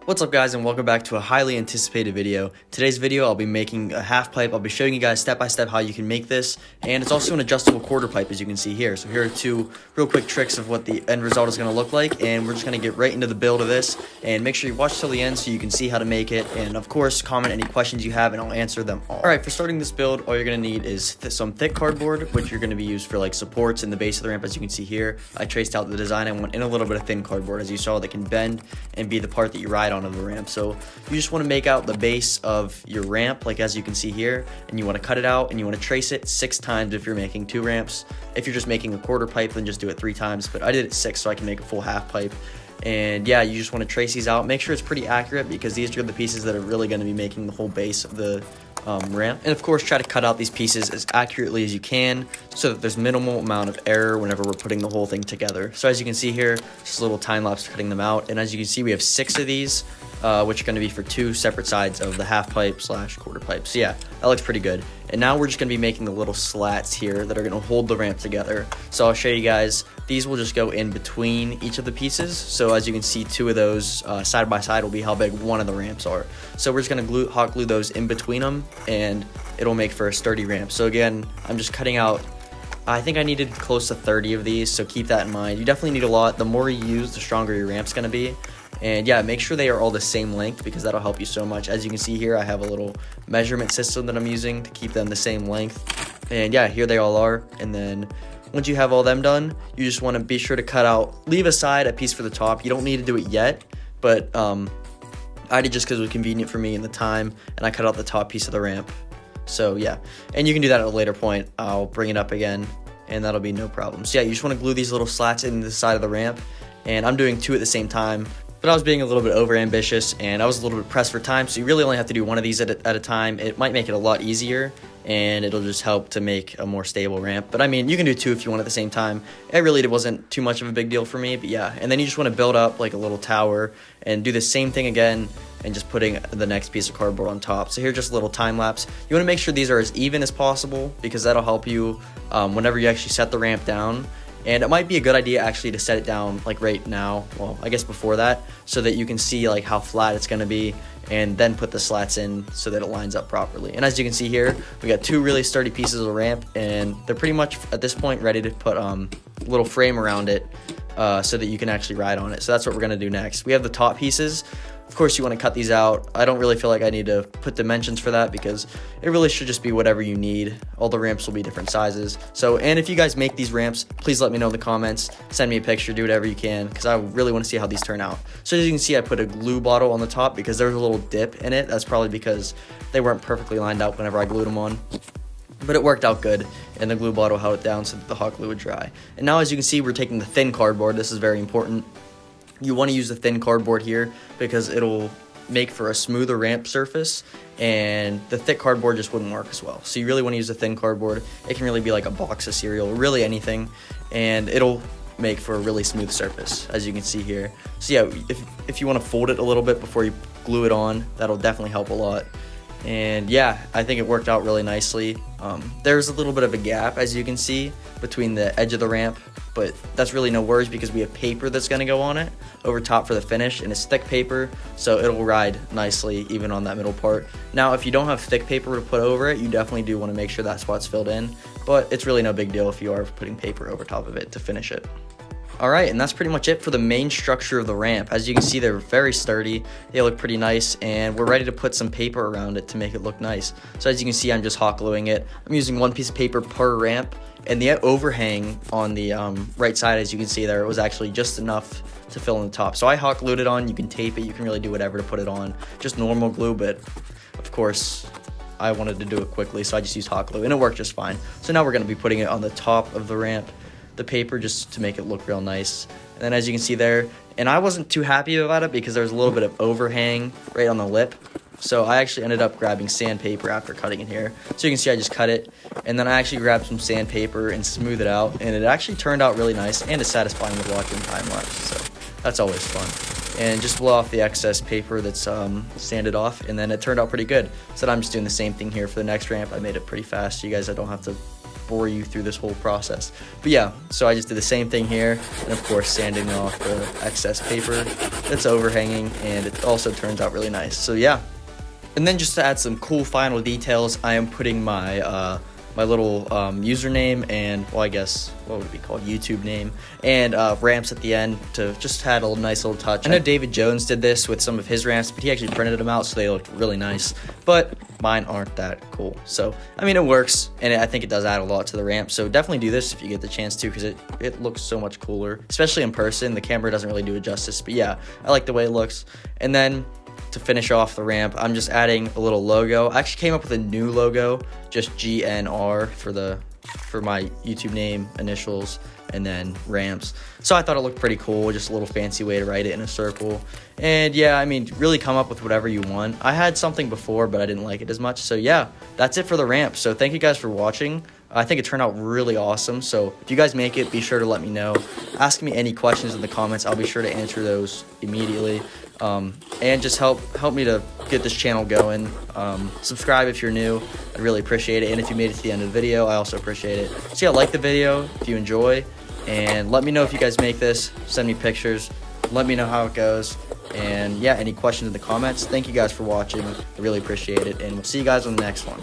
What's up guys, and welcome back to a highly anticipated video. Today's video I'll be making a half pipe. I'll be showing you guys step by step how you can make this, and it's also an adjustable quarter pipe as you can see here. So here are two real quick tricks of what the end result is going to look like, and we're just going to get right into the build of this. And make sure you watch till the end so you can see how to make it, and of course comment any questions you have and I'll answer them all. Alright, for starting this build, all you're going to need is some thick cardboard, which you're going to be used for like supports in the base of the ramp. As you can see here, I traced out the design. I went in a little bit of thin cardboard, as you saw, that can bend and be the part that you ride on of the ramp. So you just want to make out the base of your ramp, like as you can see here, and you want to cut it out and you want to trace it 6 times if you're making 2 ramps. If you're just making a quarter pipe, then just do it 3 times, but I did it 6 so I can make a full half pipe. And yeah, you just want to trace these out, make sure it's pretty accurate, because these are the pieces that are really going to be making the whole base of the ramp. And of course, try to cut out these pieces as accurately as you can so that there's minimal amount of error whenever we're putting the whole thing together. So as you can see here, just a little time lapse cutting them out, and as you can see we have 6 of these, which are going to be for 2 separate sides of the half pipe / quarter pipe. So yeah, that looks pretty good. And now we're just going to be making the little slats here that are going to hold the ramp together. So I'll show you guys. These will just go in between each of the pieces. So as you can see, 2 of those side by side will be how big one of the ramps are. So we're just going to hot glue those in between them, and it'll make for a sturdy ramp. So again, I'm just cutting out, I think I needed close to 30 of these, so keep that in mind. You definitely need a lot. The more you use, the stronger your ramp's going to be. And yeah, make sure they are all the same length, because that'll help you so much. As you can see here, I have a little measurement system that I'm using to keep them the same length. And yeah, here they all are. And then once you have all them done, you just want to be sure to cut out, leave aside a piece for the top. You don't need to do it yet, but I did just because it was convenient for me in the time, and I cut out the top piece of the ramp. So yeah, and you can do that at a later point. I'll bring it up again, and that'll be no problem. So yeah, you just want to glue these little slats in the side of the ramp, and I'm doing 2 at the same time. But I was being a little bit over ambitious, and I was a little bit pressed for time, so you really only have to do 1 of these at a time. It might make it a lot easier, and it'll just help to make a more stable ramp. But I mean, you can do 2 if you want at the same time. It really wasn't too much of a big deal for me, but yeah. And then you just want to build up like a little tower and do the same thing again, and just putting the next piece of cardboard on top. So here's just a little time lapse. You want to make sure these are as even as possible, because that'll help you whenever you actually set the ramp down. And it might be a good idea actually to set it down like right now, well, I guess before that, so that you can see like how flat it's going to be, and then put the slats in so that it lines up properly. And as you can see here, we got 2 really sturdy pieces of the ramp, and they're pretty much at this point ready to put a little frame around it so that you can actually ride on it. So that's what we're going to do next. We have the top pieces. Of course, you want to cut these out. I don't really feel like I need to put dimensions for that, because it really should just be whatever you need. All the ramps will be different sizes. So, and if you guys make these ramps, please let me know in the comments. Send me a picture, do whatever you can, because I really want to see how these turn out. So as you can see, I put a glue bottle on the top because there's a little dip in it. That's probably because they weren't perfectly lined up whenever I glued them on. But it worked out good, and the glue bottle held it down so that the hot glue would dry. And now as you can see, we're taking the thin cardboard. This is very important. You want to use the thin cardboard here because it'll make for a smoother ramp surface, and the thick cardboard just wouldn't work as well. So you really want to use the thin cardboard. It can really be like a box of cereal, really anything, and it'll make for a really smooth surface, as you can see here. So yeah, if you want to fold it a little bit before you glue it on, that'll definitely help a lot. And yeah, I think it worked out really nicely. There's a little bit of a gap, as you can see, between the edge of the ramp, but that's really no worries because we have paper that's going to go on it over top for the finish, and it's thick paper, so it'll ride nicely even on that middle part. Now, if you don't have thick paper to put over it, you definitely do want to make sure that spot's filled in, but it's really no big deal if you are putting paper over top of it to finish it. Alright, and that's pretty much it for the main structure of the ramp. As you can see, they're very sturdy, they look pretty nice, and we're ready to put some paper around it to make it look nice. So as you can see, I'm just hot gluing it. I'm using 1 piece of paper per ramp, and the overhang on the right side, as you can see there, it was actually just enough to fill in the top. So I hot glued it on. You can tape it, you can really do whatever to put it on. Just normal glue, but of course, I wanted to do it quickly, so I just used hot glue, and it worked just fine. So now we're going to be putting it on the top of the ramp, the paper, just to make it look real nice. And then as you can see there, and I wasn't too happy about it because there was a little bit of overhang right on the lip, so I actually ended up grabbing sandpaper after cutting it here. So you can see I just cut it, and then I actually grabbed some sandpaper and smoothed it out, and it actually turned out really nice, and it's satisfying with watching time lapse, so that's always fun. And just blow off the excess paper that's sanded off, and then it turned out pretty good. So I'm just doing the same thing here for the next ramp. I made it pretty fast, so you guys don't have to bore you through this whole process. But yeah, so I just did the same thing here, and of course sanding off the excess paper that's overhanging, and it also turns out really nice. So yeah. And then just to add some cool final details, I am putting my my little username and, well, I guess, what would it be called, YouTube name, and ramps at the end to just add a nice little touch. I know David Jones did this with some of his ramps, but he actually printed them out, so they looked really nice, but mine aren't that cool. So, I mean, it works, and I think it does add a lot to the ramp, so definitely do this if you get the chance to, because it looks so much cooler, especially in person. The camera doesn't really do it justice, but yeah, I like the way it looks. And then to finish off the ramp, I'm just adding a little logo. I actually came up with a new logo, just GNR for my YouTube name, initials, and then ramps. So I thought it looked pretty cool, just a little fancy way to write it in a circle. And yeah, I mean, really come up with whatever you want. I had something before, but I didn't like it as much. So yeah, that's it for the ramp. So thank you guys for watching. I think it turned out really awesome. So if you guys make it, be sure to let me know. Ask me any questions in the comments. I'll be sure to answer those immediately. And just help me to get this channel going. Subscribe if you're new. I'd really appreciate it. And if you made it to the end of the video, I also appreciate it. So yeah, like the video if you enjoy. And let me know if you guys make this. Send me pictures. Let me know how it goes. And yeah, any questions in the comments. Thank you guys for watching. I really appreciate it. And we'll see you guys on the next one.